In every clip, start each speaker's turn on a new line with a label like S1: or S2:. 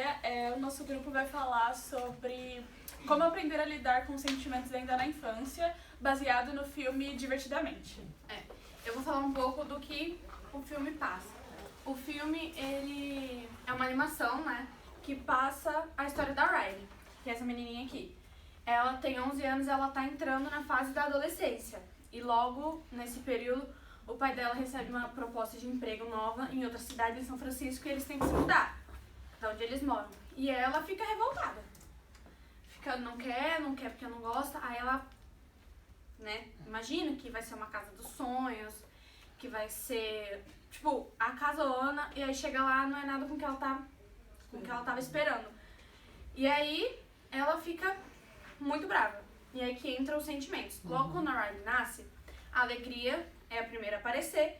S1: dia o nosso grupo vai falar sobre como aprender a lidar com sentimentos ainda na infância, baseado no filme Divertidamente.
S2: Eu vou falar um pouco do que o filme passa. O filme, ele é uma animação, né, que passa a história da Riley, que é essa menininha aqui. Ela tem 11 anos e ela tá entrando na fase da adolescência. E logo, nesse período, o pai dela recebe uma proposta de emprego nova em outra cidade, em São Francisco, e eles têm que se mudar, da onde eles moram. E ela fica revoltada. Não quer porque não gosta. Aí ela, né, imagina que vai ser uma casa dos sonhos, que vai ser, tipo, a casona, e aí chega lá, não é nada com o que ela tava esperando. E aí, ela fica muito brava. E aí que entram os sentimentos. Logo quando a Riley nasce, a alegria é a primeira a aparecer.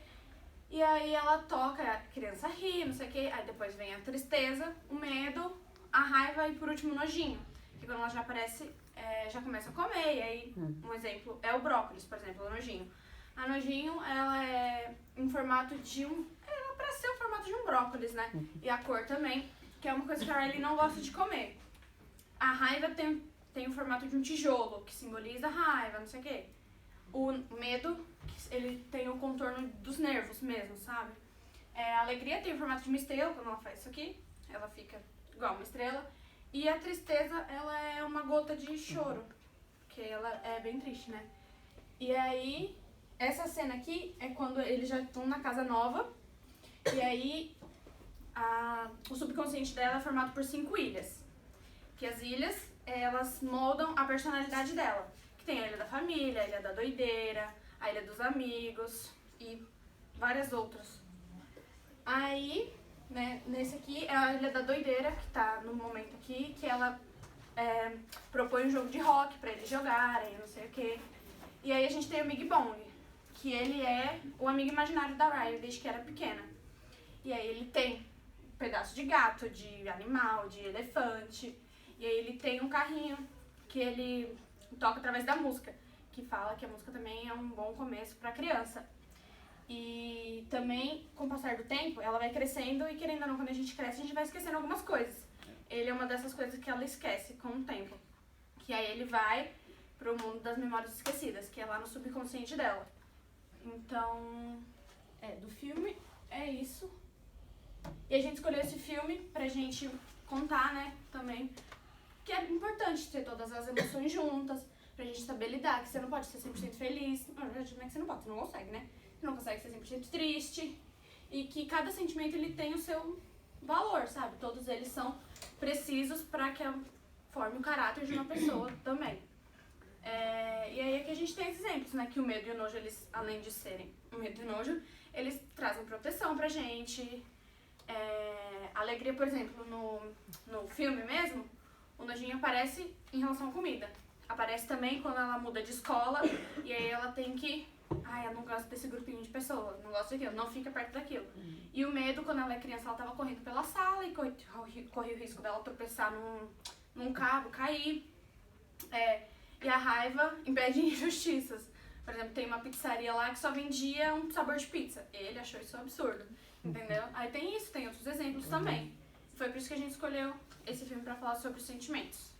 S2: E aí ela toca, a criança ri, não sei o quê. Aí depois vem a tristeza, o medo, a raiva e por último o nojinho. Que quando ela já aparece, já começa a comer. E aí, um exemplo é o brócolis, por exemplo, o nojinho. A nojinho, ela é em formato de ela parece ser o formato de um brócolis, né? E a cor também, que é uma coisa que a Riley não gosta de comer. A raiva tem o formato de um tijolo, que simboliza a raiva, não sei o quê. O medo, ele tem o contorno dos nervos mesmo, sabe? A alegria tem o formato de uma estrela, quando ela faz isso aqui, ela fica igual uma estrela. E a tristeza, ela é uma gota de choro, que ela é bem triste, né? E aí, essa cena aqui é quando eles já estão na casa nova, e aí o subconsciente dela é formado por 5 ilhas. Que as ilhas, elas moldam a personalidade dela. Que tem a ilha da família, a ilha da doideira, a ilha dos amigos e várias outras. Aí, né, nesse aqui é a ilha da doideira, que tá no momento aqui, que ela propõe um jogo de rock pra eles jogarem, não sei o quê. E aí a gente tem o Big Bong, que ele é o amigo imaginário da Riley desde que era pequena. E aí ele tem um pedaço de gato, de animal, de elefante. E aí ele tem um carrinho que ele toca através da música, que fala que a música também é um bom começo para criança. E também, com o passar do tempo, ela vai crescendo e querendo ou não, quando a gente cresce, a gente vai esquecendo algumas coisas. Ele é uma dessas coisas que ela esquece com o tempo. Que aí ele vai pro mundo das memórias esquecidas, que é lá no subconsciente dela. Então, do filme é isso. E a gente escolheu esse filme pra gente contar, né, também, que é importante ter todas as emoções juntas, pra gente saber lidar, que você não pode ser 100% feliz. Na verdade, não é que você não pode, você não consegue, né? Você não consegue ser 100% triste. E que cada sentimento, ele tem o seu valor, sabe? Todos eles são precisos pra que forme o caráter de uma pessoa também. E aí aqui a gente tem esses exemplos, né? Que o medo e o nojo, eles, além de serem o medo e o nojo, eles trazem proteção pra gente. A alegria, por exemplo, no filme mesmo, o nojinho aparece em relação à comida. Aparece também quando ela muda de escola e aí ela tem que... eu não gosto desse grupinho de pessoas, não gosto daquilo, não fica perto daquilo. E o medo, quando ela é criança, ela tava correndo pela sala e corria o risco dela tropeçar num cabo, cair. E a raiva impede injustiças. Por exemplo, tem uma pizzaria lá que só vendia um sabor de pizza. Ele achou isso um absurdo, entendeu? Aí tem isso, tem outros exemplos também. Foi por isso que a gente escolheu esse filme pra falar sobre os sentimentos.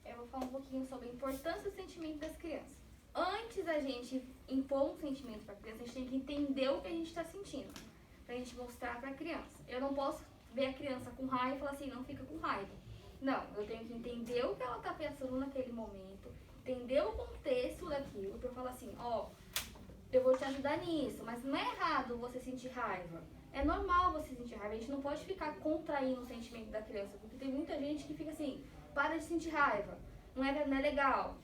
S3: Eu vou falar um pouquinho sobre a importância do sentimento das crianças. Antes da gente impor um sentimento pra criança, a gente tem que entender o que a gente tá sentindo. Pra gente mostrar pra criança. Eu não posso ver a criança com raiva e falar assim, não fica com raiva. Não, eu tenho que entender o que ela tá pensando naquele momento, entender o contexto daquilo, pra eu falar assim, eu vou te ajudar nisso, mas não é errado você sentir raiva. É normal você sentir raiva, a gente não pode ficar contraindo o sentimento da criança, porque tem muita gente que fica assim, para de sentir raiva, não é legal,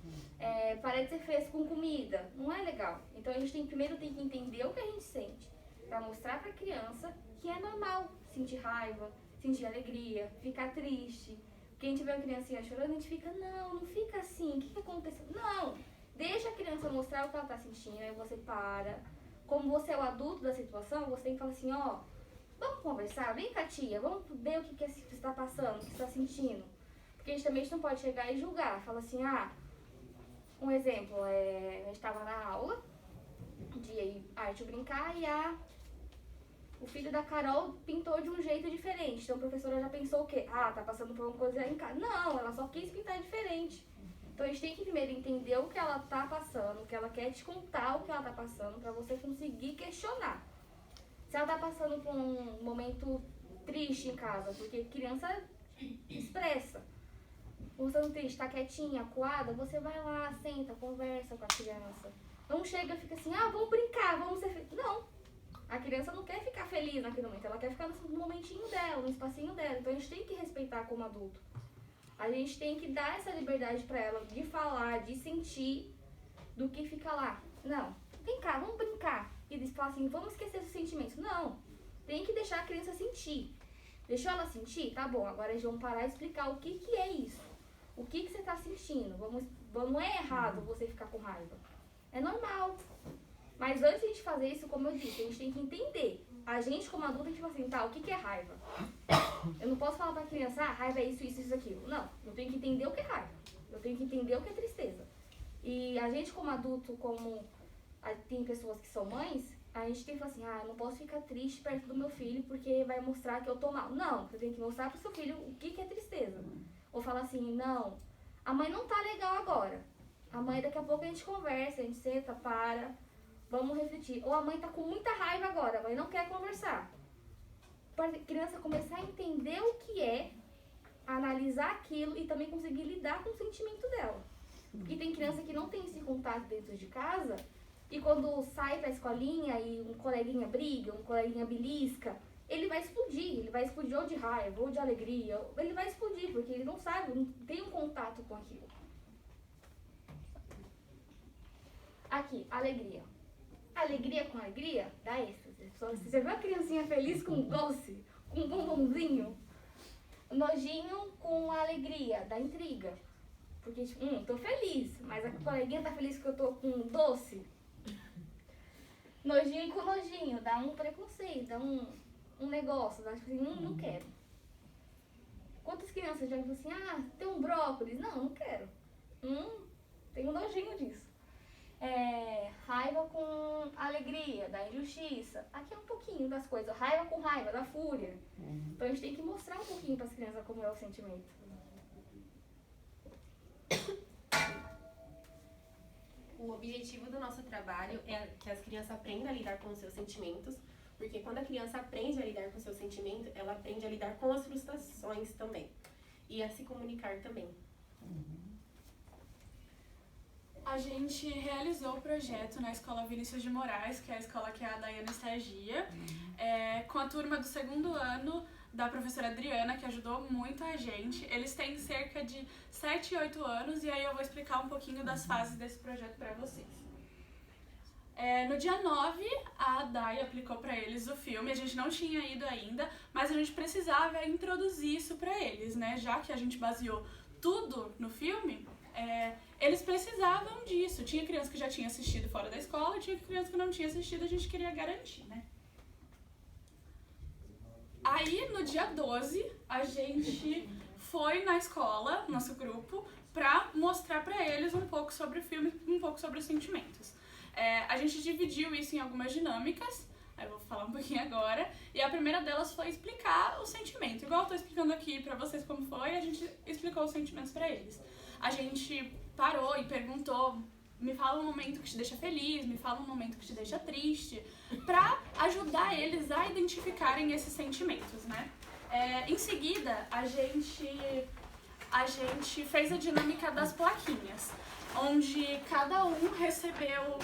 S3: para de ser fresco com comida, não é legal. Então a gente primeiro tem que entender o que a gente sente, pra mostrar pra criança que é normal sentir raiva, sentir alegria, ficar triste. Porque a gente vê uma criancinha chorando, a gente fica, não fica assim, o que aconteceu? Não, deixa a criança mostrar o que ela tá sentindo, aí você para. Como você é o adulto da situação, você tem que falar assim, vamos conversar, vem cá tia, vamos ver o que você está passando, o que você está sentindo. Porque a gente também não pode chegar e julgar, fala assim, um exemplo, a gente estava na aula de arte brincar e a o filho da Carol pintou de um jeito diferente. Então a professora já pensou o quê? Ah, tá passando por uma coisa em casa. Não, ela só quis pintar diferente. Então a gente tem que primeiro entender o que ela tá passando, que ela quer te contar o que ela tá passando, pra você conseguir questionar. Se ela tá passando por um momento triste em casa, porque criança expressa. Você não triste, tá quietinha, acuada, você vai lá, senta, conversa com a criança. Não chega e fica assim, ah, vamos brincar, vamos ser felizes. Não. A criança não quer ficar feliz naquele momento, ela quer ficar no momentinho dela, no espacinho dela. Então a gente tem que respeitar como adulto. A gente tem que dar essa liberdade pra ela de falar, de sentir, do que ficar lá. Não, vem cá, vamos brincar. E eles falam assim, vamos esquecer dos sentimentos. Não, tem que deixar a criança sentir. Deixou ela sentir? Tá bom, agora eles vão parar e explicar o que é isso. O que você tá sentindo. Não é errado você ficar com raiva. É normal. Mas antes de a gente fazer isso, como eu disse, a gente tem que entender. A gente, como adulto, a gente fala assim, tá, o que é raiva? Eu não posso falar pra criança, ah, raiva é isso, isso, isso, aquilo. Não, eu tenho que entender o que é raiva. Eu tenho que entender o que é tristeza. E a gente, como adulto, como tem pessoas que são mães, a gente tem que falar assim, ah, eu não posso ficar triste perto do meu filho porque vai mostrar que eu tô mal. Não, você tem que mostrar pro seu filho o que é tristeza. Ou falar assim, não, a mãe não tá legal agora. A mãe, daqui a pouco a gente conversa, a gente senta, para, vamos refletir. Ou a mãe tá com muita raiva agora, a mãe não quer conversar. Para a criança começar a entender o que é, analisar aquilo e também conseguir lidar com o sentimento dela. E tem criança que não tem esse contato dentro de casa e quando sai pra escolinha e um coleguinha briga, um coleguinha belisca, ele vai explodir ou de raiva, ou de alegria, ele vai explodir, porque ele não sabe, não tem um contato com aquilo. Aqui, alegria. Alegria com alegria dá êxtase. Você viu a criancinha feliz com um doce, com um bombonzinho? Nojinho com alegria, dá intriga. Porque, tipo, tô feliz, mas a coleguinha tá feliz que eu tô com um doce. Nojinho com nojinho, dá um preconceito, dá um negócio, dá tipo assim, não quero. Quantas crianças já falam assim, ah, tem um brócolis? Não quero. Tenho nojinho disso. Raiva com alegria, da injustiça. Aqui é um pouquinho das coisas. Raiva com raiva, da fúria. Então a gente tem que mostrar um pouquinho para as crianças como é o sentimento.
S4: O objetivo do nosso trabalho é que as crianças aprendam a lidar com os seus sentimentos, porque quando a criança aprende a lidar com os seus sentimentos, ela aprende a lidar com as frustrações também e a se comunicar também.
S1: A gente realizou o projeto na Escola Vinícius de Moraes, que é a escola que a Daiana estagia, com a turma do 2º ano da professora Adriana, que ajudou muito a gente. Eles têm cerca de 7 e 8 anos, e aí eu vou explicar um pouquinho das fases desse projeto para vocês. No dia 9, a Dai aplicou para eles o filme, a gente não tinha ido ainda, mas a gente precisava introduzir isso para eles, né? Já que a gente baseou tudo no filme, eles precisavam disso. Tinha criança que já tinha assistido fora da escola, tinha criança que não tinha assistido, a gente queria garantir, né? Aí, no dia 12, a gente foi na escola, nosso grupo, pra mostrar pra eles um pouco sobre o filme, um pouco sobre os sentimentos. A gente dividiu isso em algumas dinâmicas, aí eu vou falar um pouquinho agora, e a primeira delas foi explicar o sentimento. Igual eu tô explicando aqui pra vocês como foi, a gente explicou os sentimentos pra eles. A gente parou e perguntou, me fala um momento que te deixa feliz, me fala um momento que te deixa triste, pra ajudar eles a identificarem esses sentimentos, né? Em seguida, a gente fez a dinâmica das plaquinhas, onde cada um recebeu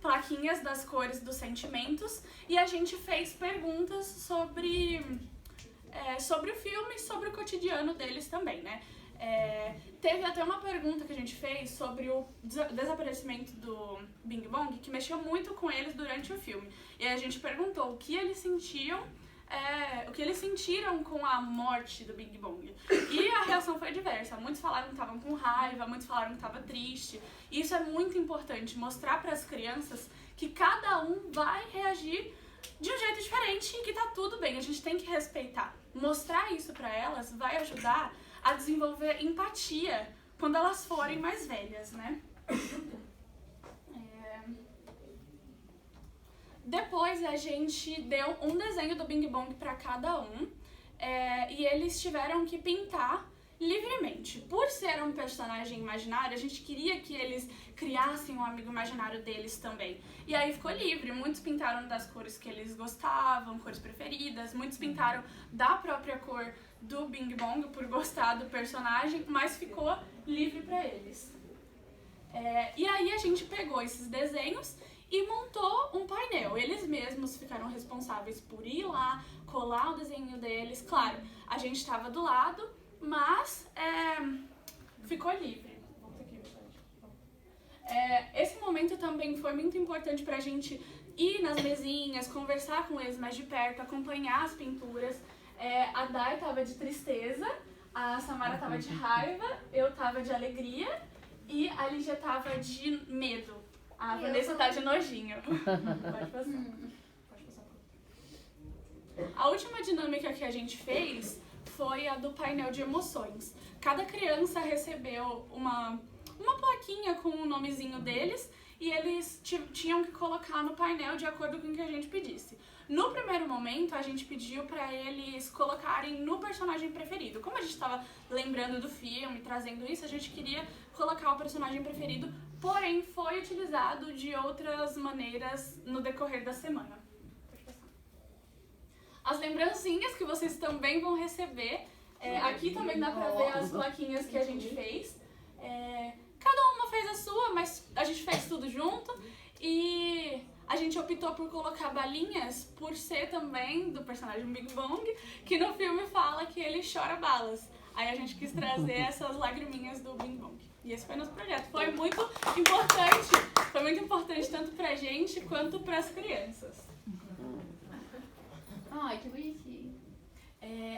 S1: plaquinhas das cores dos sentimentos e a gente fez perguntas sobre o filme e sobre o cotidiano deles também, né? Teve até uma pergunta que a gente fez sobre o desaparecimento do Bing Bong, que mexeu muito com eles durante o filme. E aí a gente perguntou o que eles sentiam, o que eles sentiram com a morte do Bing Bong. E a reação foi diversa. Muitos falaram que estavam com raiva, muitos falaram que estavam triste. E isso é muito importante, mostrar para as crianças que cada um vai reagir de um jeito diferente e que tá tudo bem. A gente tem que respeitar. Mostrar isso para elas vai ajudar a desenvolver empatia quando elas forem mais velhas, né? Depois a gente deu um desenho do Bing Bong para cada um e eles tiveram que pintar livremente. Por ser um personagem imaginário, a gente queria que eles criassem um amigo imaginário deles também. E aí ficou livre. Muitos pintaram das cores que eles gostavam, cores preferidas. Muitos pintaram da própria cor do Bing Bong por gostar do personagem, mas ficou livre para eles. E aí a gente pegou esses desenhos e montou um painel. Eles mesmos ficaram responsáveis por ir lá, colar o desenho deles. Claro, a gente estava do lado, mas ficou livre. Esse momento também foi muito importante pra gente ir nas mesinhas, conversar com eles mais de perto, acompanhar as pinturas. A Dai tava de tristeza, a Samara tava de raiva, eu tava de alegria e a Lígia tava de medo. A Vanessa tá de nojinho. Pode passar. A última dinâmica que a gente fez foi a do painel de emoções. Cada criança recebeu uma plaquinha com o nomezinho deles e eles tinham que colocar no painel de acordo com o que a gente pedisse. No primeiro momento, a gente pediu para eles colocarem no personagem preferido. Como a gente estava lembrando do filme, trazendo isso, a gente queria colocar o personagem preferido, porém foi utilizado de outras maneiras no decorrer da semana. As lembrancinhas que vocês também vão receber, aqui também dá pra ver as plaquinhas que a gente fez. Cada uma fez a sua, mas a gente fez tudo junto e a gente optou por colocar balinhas por ser também do personagem Bing Bong, que no filme fala que ele chora balas. Aí a gente quis trazer essas lagriminhas do Bing Bong. E esse foi nosso projeto. Foi muito importante tanto pra gente quanto pras crianças.
S2: Ai, que bonitinho.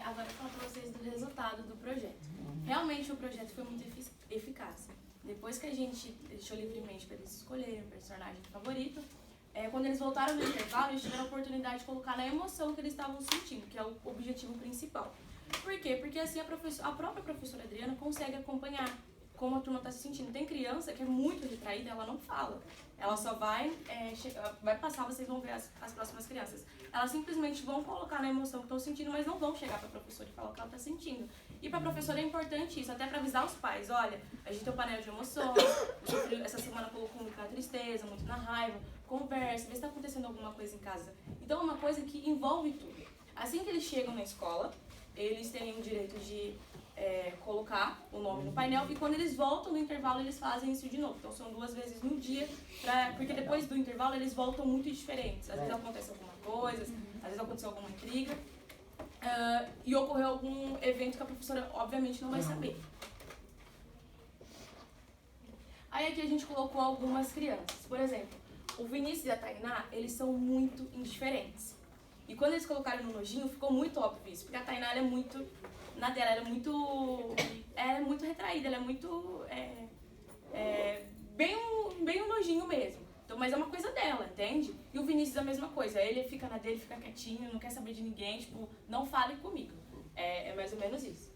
S2: Agora eu vou falar pra vocês do resultado do projeto. Realmente o projeto foi muito eficaz. Depois que a gente deixou livremente para eles escolherem o personagem favorito, quando eles voltaram no intervalo, eles tiveram a oportunidade de colocar na emoção que eles estavam sentindo, que é o objetivo principal. Por quê? Porque assim a própria professora Adriana consegue acompanhar como a turma está se sentindo. Tem criança que é muito retraída, ela não fala. Ela só vai passar, vocês vão ver as próximas crianças. Elas simplesmente vão colocar na emoção que estão sentindo, mas não vão chegar para a professora e falar o que ela está sentindo. E para a professora é importante isso, até para avisar os pais. Olha, a gente tem um painel de emoções, essa semana colocou muito na tristeza, muito na raiva. Conversa, vê se está acontecendo alguma coisa em casa. Então é uma coisa que envolve tudo. Assim que eles chegam na escola, eles têm o direito de colocar o nome no painel e quando eles voltam no intervalo eles fazem isso de novo. Então são 2 vezes no dia, porque depois do intervalo eles voltam muito diferentes. Às vezes acontece alguma coisa, às vezes aconteceu alguma intriga e ocorreu algum evento que a professora obviamente não vai saber. Aí aqui a gente colocou algumas crianças. Por exemplo, o Vinícius e a Tainá, eles são muito indiferentes. E quando eles colocaram no nojinho, ficou muito óbvio isso, porque a Tainá ela é muito... Na dela, ela é muito retraída, ela é muito... bem um nojinho mesmo. Então, mas é uma coisa dela, entende? E o Vinícius é a mesma coisa. Ele fica na dele, fica quietinho, não quer saber de ninguém, tipo, não fale comigo. É mais ou menos isso.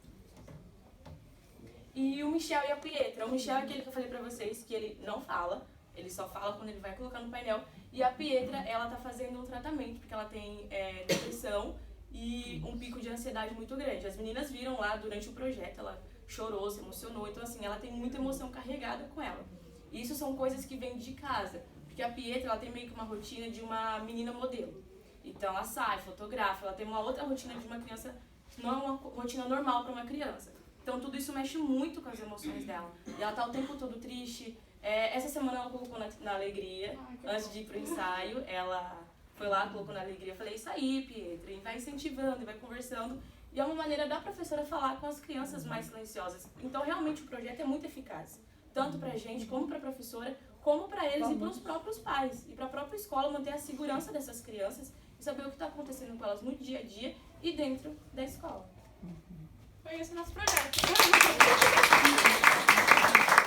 S2: E o Michel e a Pietra. O Michel é aquele que eu falei pra vocês, que ele não fala. Ele só fala quando ele vai colocar no painel. E a Pietra, ela tá fazendo um tratamento, porque ela tem depressão e um pico de ansiedade muito grande. As meninas viram lá durante o projeto, ela chorou, se emocionou. Então, assim, ela tem muita emoção carregada com ela. E isso são coisas que vêm de casa. Porque a Pietra, ela tem meio que uma rotina de uma menina modelo. Então, ela sai, fotografa, ela tem uma outra rotina de uma criança, não é uma rotina normal para uma criança. Então, tudo isso mexe muito com as emoções dela. E ela tá o tempo todo triste. Essa semana ela colocou na alegria, antes de ir pro ensaio, ela foi lá, colocou na alegria, eu falei, isso aí, Pietra, e vai incentivando, e vai conversando. E é uma maneira da professora falar com as crianças mais silenciosas. Então, realmente, o projeto é muito eficaz. Tanto pra gente, como pra professora, como pra eles e pros próprios pais. E pra própria escola manter a segurança dessas crianças e saber o que tá acontecendo com elas no dia a dia e dentro da escola.
S1: Foi esse o nosso projeto.